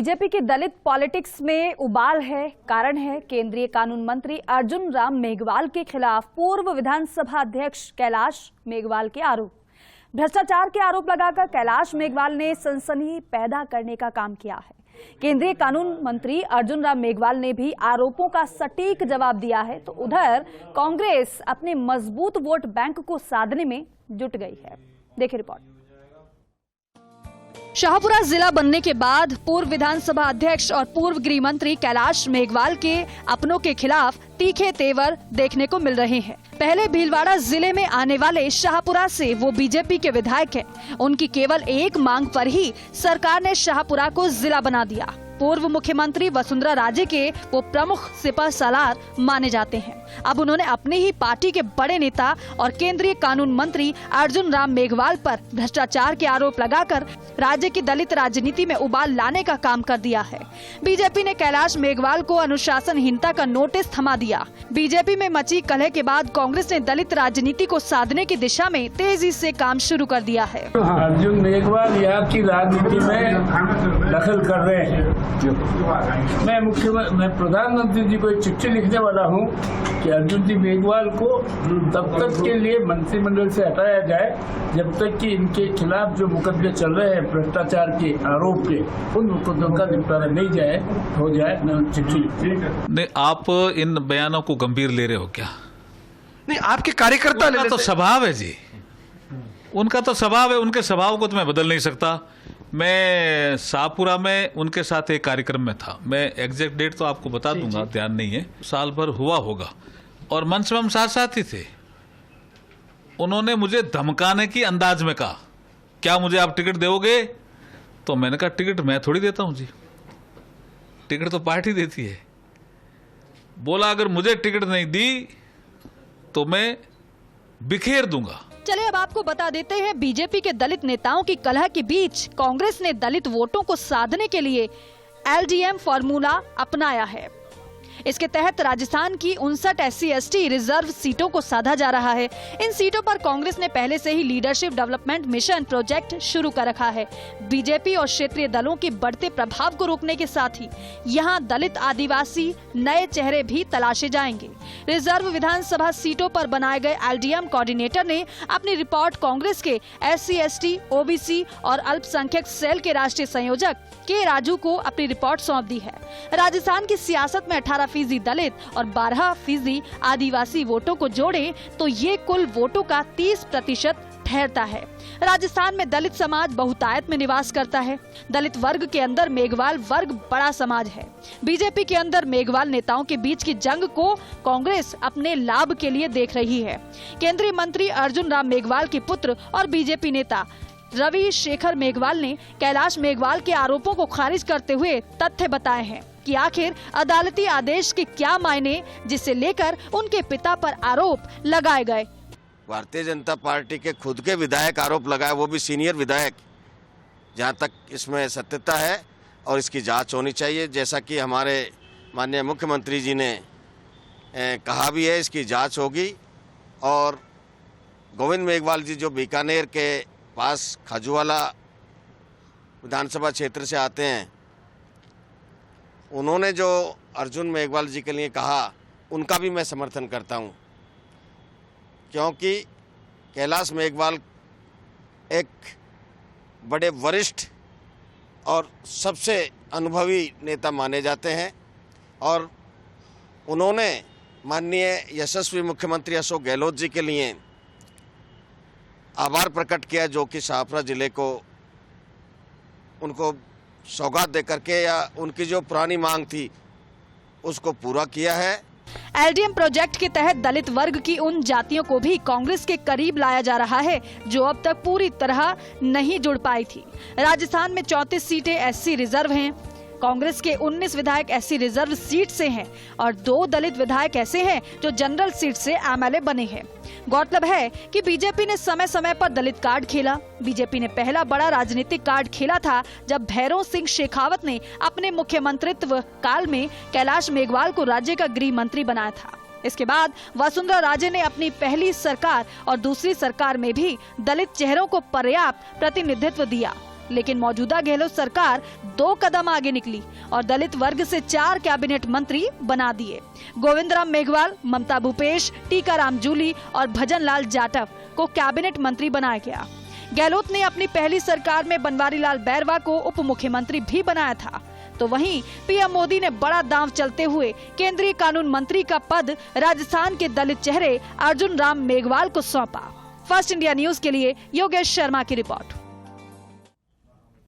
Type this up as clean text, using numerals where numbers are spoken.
BJP की दलित politics में उबाल है। कारण है केंद्रीय कानून मंत्री अर्जुन राम मेघवाल के खिलाफ पूर्व विधानसभा अध्यक्ष कैलाश मेघवाल के आरोप। भ्रष्टाचार के आरोप लगाकर कैलाश मेघवाल ने सनसनी पैदा करने का काम किया है। केंद्रीय कानून मंत्री अर्जुन राम मेघवाल ने भी आरोपों का सटीक जवाब दिया है, तो उधर कांग्रेस अपने मजबूत वोट बैंक को साधने में जुट गई है। देखिए रिपोर्ट। शाहपुरा जिला बनने के बाद पूर्व विधानसभा अध्यक्ष और पूर्व गृह मंत्री कैलाश मेघवाल के अपनों के खिलाफ तीखे तेवर देखने को मिल रहे हैं। पहले भीलवाड़ा जिले में आने वाले शाहपुरा से वो बीजेपी के विधायक हैं। उनकी केवल एक मांग पर ही सरकार ने शाहपुरा को जिला बना दिया। पूर्व मुख्यमंत्री वसुंधरा राजे के वो प्रमुख सिपहसालार माने जाते हैं। अब उन्होंने अपनी ही पार्टी के बड़े नेता और केंद्रीय कानून मंत्री अर्जुन राम मेघवाल पर भ्रष्टाचार के आरोप लगाकर राज्य की दलित राजनीति में उबाल लाने का काम कर दिया है। बीजेपी ने कैलाश मेघवाल को अनुशासनहीनता का नोटिस थमा दिया। बीजेपी में मची कलह के बाद कांग्रेस ने दलित राजनीति को साधने की दिशा में तेजी से काम शुरू कर दिया है। अर्जुन मेघवाल यहाँ की राजनीति में दखल कर रहे हैं। मैं प्रधानमंत्री जी को एक चिट्ठी लिखने वाला हूँ कि अर्जुन जी मेघवाल को तब तक के लिए मंत्रिमंडल से हटाया जाए जब तक कि इनके खिलाफ जो मुकदमे चल रहे हैं भ्रष्टाचार के आरोप के, उन मुकदमों का निपटारा नहीं हो जाए। मैं चिट्ठी नहीं, आप इन बयानों को गंभीर ले रहे हो क्या? नहीं, आपके कार्यकर्ता ले तो स्वभाव है जी, उनका तो स्वभाव है, उनके स्वभाव को तो मैं बदल नहीं सकता। मैं शाहपुरा में उनके साथ एक कार्यक्रम में था। मैं एग्जैक्ट डेट तो आपको बता दूंगा, ध्यान नहीं है, साल भर हुआ होगा, और मंच में हम साथ साथ ही थे। उन्होंने मुझे धमकाने की अंदाज में कहा, क्या मुझे आप टिकट दोगे? तो मैंने कहा टिकट मैं थोड़ी देता हूं जी, टिकट तो पार्टी देती है। बोला अगर मुझे टिकट नहीं दी तो मैं बिखेर दूंगा। चलिए अब आपको बता देते हैं, बीजेपी के दलित नेताओं की कलह के बीच कांग्रेस ने दलित वोटों को साधने के लिए LDM फॉर्मूला अपनाया है। इसके तहत राजस्थान की 59 SC/ST रिजर्व सीटों को साधा जा रहा है। इन सीटों पर कांग्रेस ने पहले से ही लीडरशिप डेवलपमेंट मिशन प्रोजेक्ट शुरू कर रखा है। बीजेपी और क्षेत्रीय दलों के बढ़ते प्रभाव को रोकने के साथ ही यहां दलित आदिवासी नए चेहरे भी तलाशे जाएंगे। रिजर्व विधानसभा सीटों पर बनाए गए LDM कोऑर्डिनेटर ने अपनी रिपोर्ट कांग्रेस के SC/ST, OBC और अल्पसंख्यक सेल के राष्ट्रीय संयोजक के राजू को अपनी रिपोर्ट सौंप दी है। राजस्थान की सियासत में 18% दलित और 12% आदिवासी वोटों को जोड़े तो ये कुल वोटों का 30% ठहरता है। राजस्थान में दलित समाज बहुतायत में निवास करता है। दलित वर्ग के अंदर मेघवाल वर्ग बड़ा समाज है। बीजेपी के अंदर मेघवाल नेताओं के बीच की जंग को कांग्रेस अपने लाभ के लिए देख रही है। केंद्रीय मंत्री अर्जुन राम मेघवाल के पुत्र और बीजेपी नेता रवि शेखर मेघवाल ने कैलाश मेघवाल के आरोपों को खारिज करते हुए तथ्य बताए हैं कि आखिर अदालती आदेश के क्या मायने, जिसे लेकर उनके पिता पर आरोप लगाए गए। भारतीय जनता पार्टी के खुद के विधायक आरोप लगाए, वो भी सीनियर विधायक। जहां तक इसमें सत्यता है और इसकी जांच होनी चाहिए, जैसा कि हमारे माननीय मुख्यमंत्री जी ने कहा भी है, इसकी जांच होगी। और गोविंद मेघवाल जी जो बीकानेर के पास खाजूवाला विधानसभा क्षेत्र से आते हैं, उन्होंने जो अर्जुन मेघवाल जी के लिए कहा, उनका भी मैं समर्थन करता हूं, क्योंकि कैलाश मेघवाल एक बड़े वरिष्ठ और सबसे अनुभवी नेता माने जाते हैं। और उन्होंने माननीय यशस्वी मुख्यमंत्री अशोक गहलोत जी के लिए आभार प्रकट किया, जो कि शाहपुरा जिले को उनको सौगात दे करके या उनकी जो पुरानी मांग थी उसको पूरा किया है। LDM प्रोजेक्ट के तहत दलित वर्ग की उन जातियों को भी कांग्रेस के करीब लाया जा रहा है जो अब तक पूरी तरह नहीं जुड़ पाई थी। राजस्थान में 34 सीटें SC रिजर्व हैं। कांग्रेस के 19 विधायक SC रिजर्व सीट से हैं और 2 दलित विधायक ऐसे हैं जो जनरल सीट से MLA बने हैं। गौरतलब है कि बीजेपी ने समय समय पर दलित कार्ड खेला। बीजेपी ने पहला बड़ा राजनीतिक कार्ड खेला था जब भैरों सिंह शेखावत ने अपने मुख्यमंत्रित्व काल में कैलाश मेघवाल को राज्य का गृह मंत्री बनाया था। इसके बाद वसुंधरा राजे ने अपनी पहली सरकार और दूसरी सरकार में भी दलित चेहरों को पर्याप्त प्रतिनिधित्व दिया। लेकिन मौजूदा गहलोत सरकार 2 कदम आगे निकली और दलित वर्ग से 4 कैबिनेट मंत्री बना दिए। गोविंद राम मेघवाल, ममता भूपेश, टीकाराम जूली और भजन लाल जाटव को कैबिनेट मंत्री बनाया गया। गहलोत ने अपनी पहली सरकार में बनवारी लाल बैरवा को उप मुख्यमंत्री भी बनाया था। तो वहीं पीएम मोदी ने बड़ा दांव चलते हुए केंद्रीय कानून मंत्री का पद राजस्थान के दलित चेहरे अर्जुन राम मेघवाल को सौंपा। फर्स्ट इंडिया न्यूज के लिए योगेश शर्मा की रिपोर्ट।